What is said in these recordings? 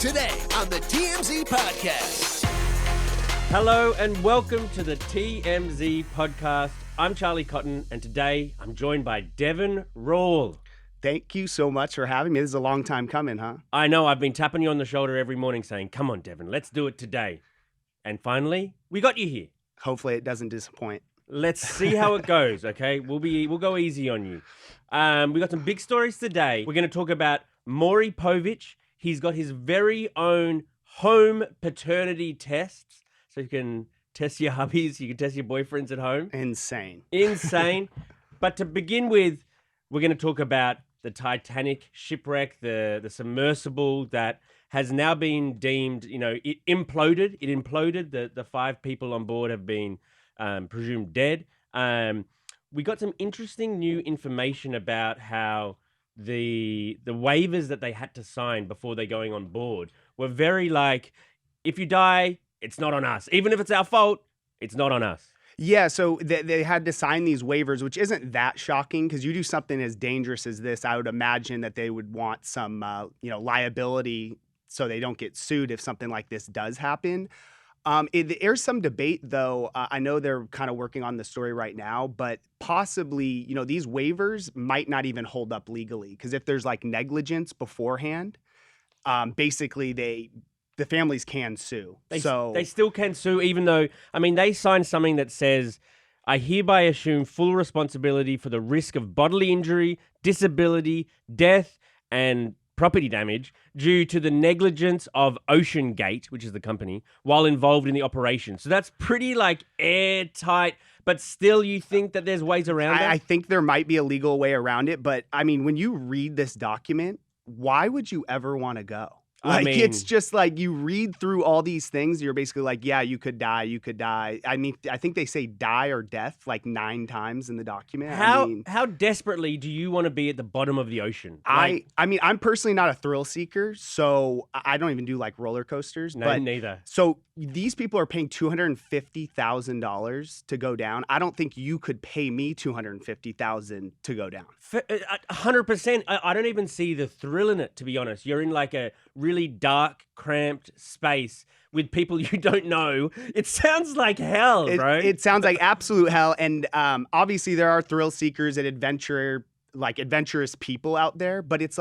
Today on the TMZ Podcast. Hello and welcome to the TMZ Podcast. I'm Charlie Cotton and today I'm joined by Deven Rall. Thank you so much for having me. This is a long time coming, huh? I know, I've been tapping you on the shoulder every morning saying, come on, Deven, let's do it today. And finally, we got you here. Hopefully it doesn't disappoint. Let's see how it goes, okay? We'll go easy on you. We got some big stories today. We're going to talk about Maury Povich. He's got his very own home paternity tests. So you can test your hubbies, you can test your boyfriends at home. Insane. But to begin with, we're going to talk about the Titanic shipwreck, the submersible that has now been deemed, it imploded. It imploded. The 5 people on board have been presumed dead. We got some interesting new information about how the waivers that they had to sign before they're going on board were very like, if you die, it's not on us. Even if it's our fault, it's not on us. Yeah, so they had to sign these waivers, which isn't that shocking because you do something as dangerous as this, I would imagine that they would want some, liability so they don't get sued if something like this does happen. There's some debate, though. I know they're kind of working on the story right now, but possibly, these waivers might not even hold up legally because if there's like negligence beforehand, basically the families can sue. They still can sue, even though, they signed something that says, I hereby assume full responsibility for the risk of bodily injury, disability, death, and property damage due to the negligence of OceanGate, which is the company, while involved in the operation. So that's pretty airtight, but still you think that there's ways around it? I think there might be a legal way around it, but when you read this document, why would you ever want to go? It's just you read through all these things. You're basically like, yeah, you could die. You could die. I think they say die or death 9 times in the document. How desperately do you want to be at the bottom of the ocean? I'm personally not a thrill seeker, so I don't even do roller coasters. No, neither. So these people are paying $250,000 to go down. I don't think you could pay me $250,000 to go down. 100%. I don't even see the thrill in it, to be honest. You're in a really dark, cramped space with people you don't know. It sounds like hell, bro. It sounds like absolute hell. And obviously there are thrill seekers and adventurous people out there, but it's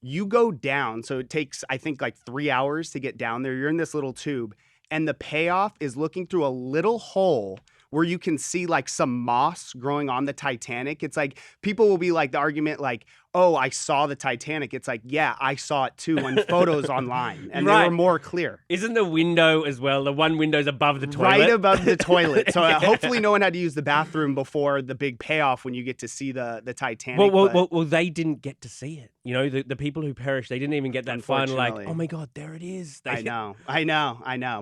you go down. So it takes, I think 3 hours to get down there. You're in this little tube and the payoff is looking through a little hole where you can see some moss growing on the Titanic. It's people will be the argument oh, I saw the Titanic. It's yeah, I saw it too when photos online and right. They were more clear. Isn't the window as well? The one window's above the toilet? Right above the toilet. So hopefully no one had to use the bathroom before the big payoff when you get to see the Titanic. Well, they didn't get to see it. The people who perished, they didn't even get that final oh my God, there it is. I know.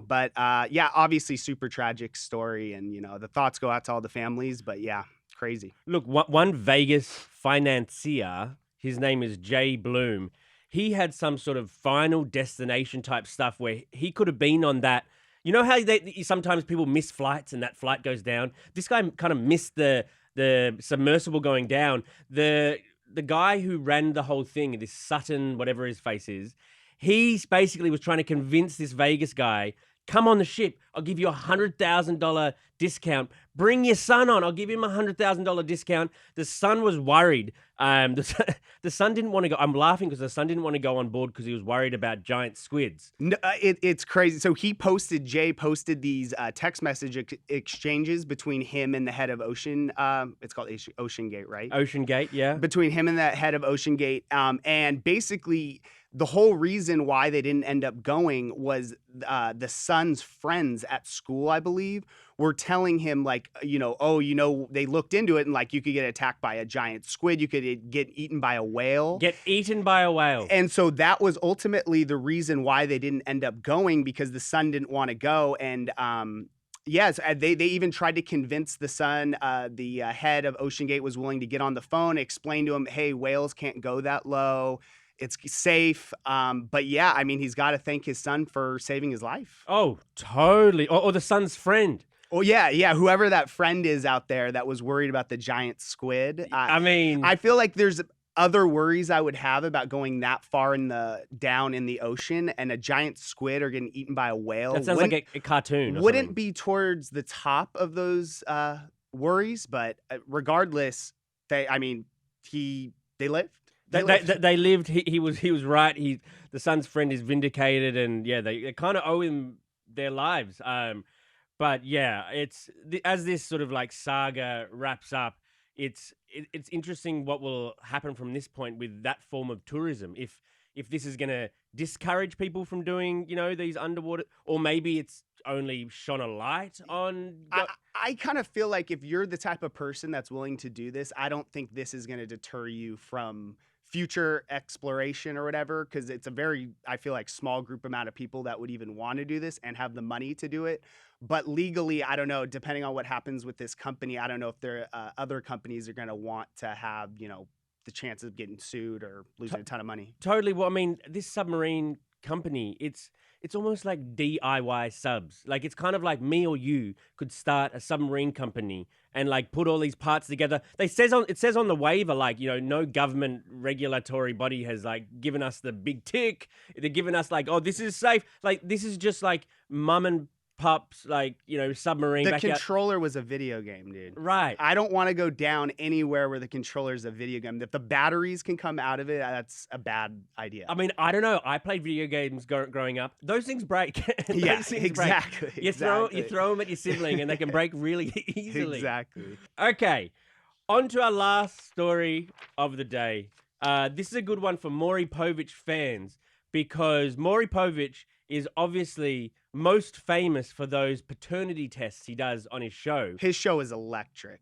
But yeah, obviously super tragic story and, the thoughts go out to all the families, but yeah, crazy. Look, one Vegas financier, his name is Jay Bloom. He had some sort of final destination type stuff where he could have been on that. You know how sometimes people miss flights and that flight goes down? This guy kind of missed the submersible going down. The guy who ran the whole thing, this Sutton, whatever his face is, he basically was trying to convince this Vegas guy, come on the ship. I'll give you $100,000 discount. Bring your son on. I'll give him $100,000 discount. The son was worried. The son didn't want to go. I'm laughing because the son didn't want to go on board because he was worried about giant squids. No, it's crazy. So Jay posted these text message exchanges between him and the head of Ocean. It's called OceanGate, right? OceanGate, yeah. Between him and the head of OceanGate. And basically the whole reason why they didn't end up going was the son's friends at school, I believe, were telling him they looked into it and you could get attacked by a giant squid. You could get eaten by a whale. Get eaten by a whale. And so that was ultimately the reason why they didn't end up going because the son didn't want to go. And yes, they even tried to convince the son, the head of OceanGate was willing to get on the phone, explain to him, hey, whales can't go that low. It's safe. But yeah, he's got to thank his son for saving his life. Oh, totally. Or the son's friend. Oh, yeah. Whoever that friend is out there that was worried about the giant squid. I feel like there's other worries I would have about going that far down in the ocean and a giant squid or getting eaten by a whale. That sounds like a cartoon. Or wouldn't something. be towards the top of those worries, but regardless, they lived. They lived. He was right. The son's friend is vindicated, and yeah, they kind of owe him their lives. But yeah, as this sort of like saga wraps up, it's interesting what will happen from this point with that form of tourism. If this is going to discourage people from doing, these underwater, or maybe it's only shone a light on. I kind of feel like if you're the type of person that's willing to do this, I don't think this is going to deter you from future exploration or whatever, because it's a very, I feel like, small group amount of people that would even want to do this and have the money to do it. But legally, I don't know, depending on what happens with this company, I don't know if there other companies are going to want to have, the chance of getting sued or losing a ton of money. Totally. Well, I mean, this submarine company, it's almost like DIY subs. Like, it's kind of like me or you could start a submarine company and like put all these parts together. It says on the waiver, like, no government regulatory body has like given us the big tick. They're giving us like, oh, this is safe. Like, this is just like mum and pups, like, submarine. The controller was a video game, dude. Right. I don't want to go down anywhere where the controller is a video game. If the batteries can come out of it, that's a bad idea. I mean, I don't know. I played video games growing up. Those things break. Yeah, exactly. You throw them at your sibling and they can break really easily. Exactly. Okay. On to our last story of the day. This is a good one for Maury Povich fans, because Maury Povich is obviously most famous for those paternity tests he does on his show. His show is electric.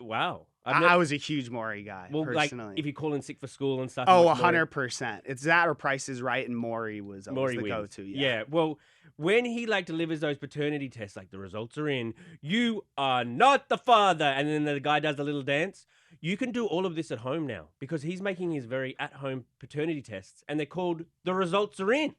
Wow. I was a huge Maury guy, personally. Like, if you call in sick for school and stuff. Oh, 100%. It's that or Price is Right, and Maury was always the go-to. Yeah, well, when he delivers those paternity tests, like the results are in, you are not the father, and then the guy does a little dance. You can do all of this at home now, because he's making his very at-home paternity tests, and they're called The Results Are In.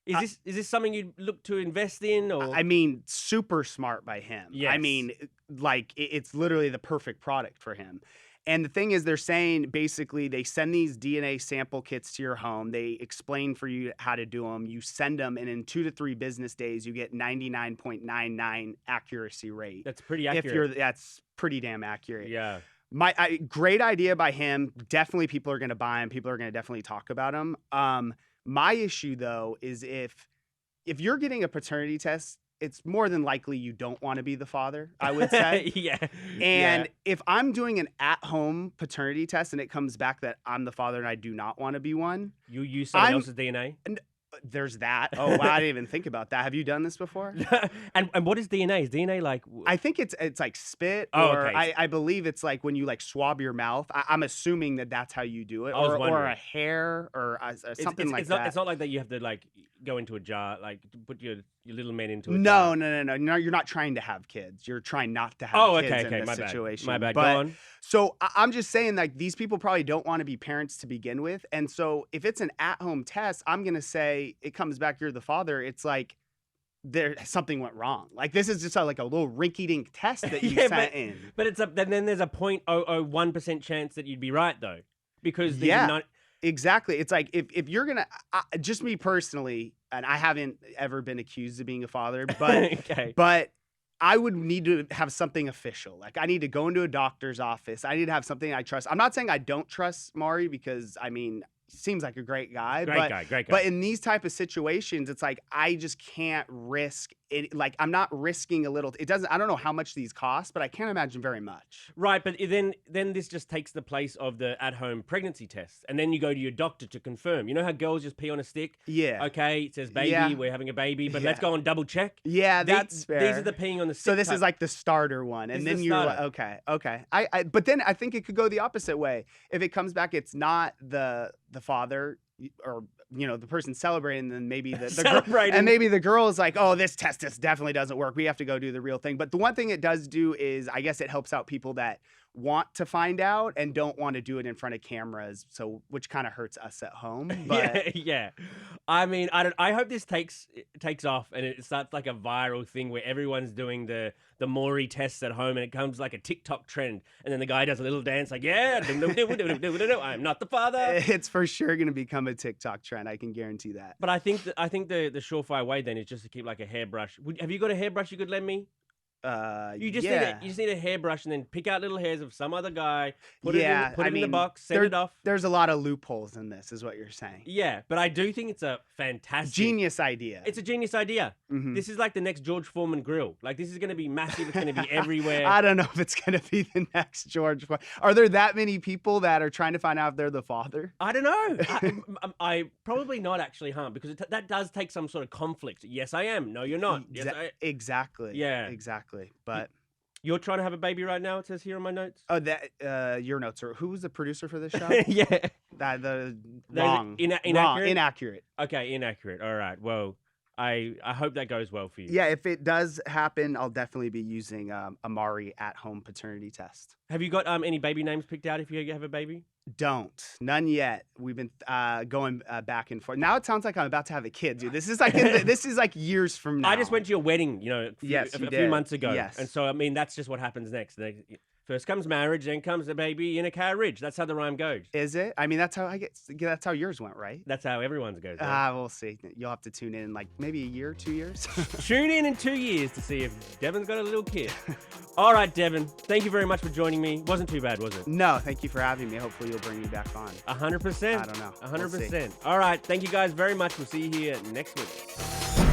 Is this something you'd look to invest in? Or? I mean, super smart by him. Yes. I mean, like, it's literally the perfect product for him. And the thing is, they're saying basically they send these DNA sample kits to your home. They explain for you how to do them. You send them, and in 2 to 3 business days, you get 99.99 accuracy rate. That's pretty accurate. That's pretty damn accurate. Yeah. Great idea by him. Definitely people are going to buy him. People are going to definitely talk about him. My issue, though, is if you're getting a paternity test, it's more than likely you don't want to be the father, I would say. Yeah. And if I'm doing an at-home paternity test and it comes back that I'm the father and I do not want to be one. You use someone else's DNA? There's that. Oh, wow, I didn't even think about that. Have you done this before? And what is DNA? Is DNA like... I think it's like spit, okay. I believe it's like when you like swab your mouth. I'm assuming that's how you do it, or a hair or something like that. It's not like that you have to like go into a jar, like put your little man into a jar. No. You're not trying to have kids. You're trying not to have kids in this situation. My bad. But, go on. So I'm just saying, like, these people probably don't want to be parents to begin with. And so if it's an at-home test, I'm going to say it comes back, you're the father. It's like something went wrong. Like, this is just like a little rinky-dink test that you sent in. But then there's a 0.001% chance that you'd be right, though. Because exactly. It's like if you're going to, just me personally, and I haven't ever been accused of being a father, but okay. But I would need to have something official. Like, I need to go into a doctor's office. I need to have something I trust. I'm not saying I don't trust Maury, because, I mean, seems like a great guy. Great guy. But in these type of situations, it's like, I just can't risk it. Like, I'm not risking a little. I don't know how much these cost, but I can't imagine very much. Right, but then this just takes the place of the at-home pregnancy test. And then you go to your doctor to confirm. You know how girls just pee on a stick? Yeah. Okay, it says baby, we're having a baby, but let's go and double check. Yeah, that's fair. These are the peeing on the stick. So this is like the starter one. And then you're like, okay. But then I think it could go the opposite way. If it comes back, it's not the father, or the person celebrating, then maybe the girl is like, oh, this test definitely doesn't work. We have to go do the real thing. But the one thing it does do is, I guess, it helps out people that want to find out and don't want to do it in front of cameras, so which kind of hurts us at home. But yeah. I mean, I hope this takes off and it starts like a viral thing where everyone's doing the Maury tests at home and it comes like a TikTok trend, and then the guy does a little dance like, yeah, I'm not the father. it's for sure going to become a TikTok trend. I can guarantee that. But I think the surefire way then is just to keep like a hairbrush. Have you got a hairbrush you could lend me? You just need a hairbrush and then pick out little hairs of some other guy, put it in the box, send it off. There's a lot of loopholes in this, is what you're saying. Yeah, but I do think it's a fantastic genius idea. It's a genius idea. Mm-hmm. This is like the next George Foreman grill. Like, this is going to be massive. It's going to be everywhere. I don't know if it's going to be the next George Foreman. Are there that many people that are trying to find out if they're the father? I don't know. I probably not actually, because that does take some sort of conflict. Yes, I am. No, you're not. Exactly. Yeah. Exactly. But you're trying to have a baby right now, it says here on my notes. Oh, that your notes are. Who was the producer for this show? Yeah. Wrong. Inaccurate. Okay, inaccurate. All right. Well, I hope that goes well for you. Yeah, if it does happen, I'll definitely be using a Maury at-home paternity test. Have you got any baby names picked out if you have a baby? None yet. We've been going back and forth. Now it sounds like I'm about to have a kid, dude. This is like years from now. I just went to your wedding, a few months ago. Yes. And so, I mean, that's just what happens next. First comes marriage, then comes the baby in a carriage. That's how the rhyme goes. Is it? I mean, that's how yours went, right? That's how everyone's goes. Right? We'll see. You'll have to tune in like maybe a year, 2 years. Tune in 2 years to see if Deven's got a little kid. All right, Deven. Thank you very much for joining me. Wasn't too bad, was it? No, thank you for having me. Hopefully you'll bring me back on. 100%. I don't know. 100%. All right. Thank you guys very much. We'll see you here next week.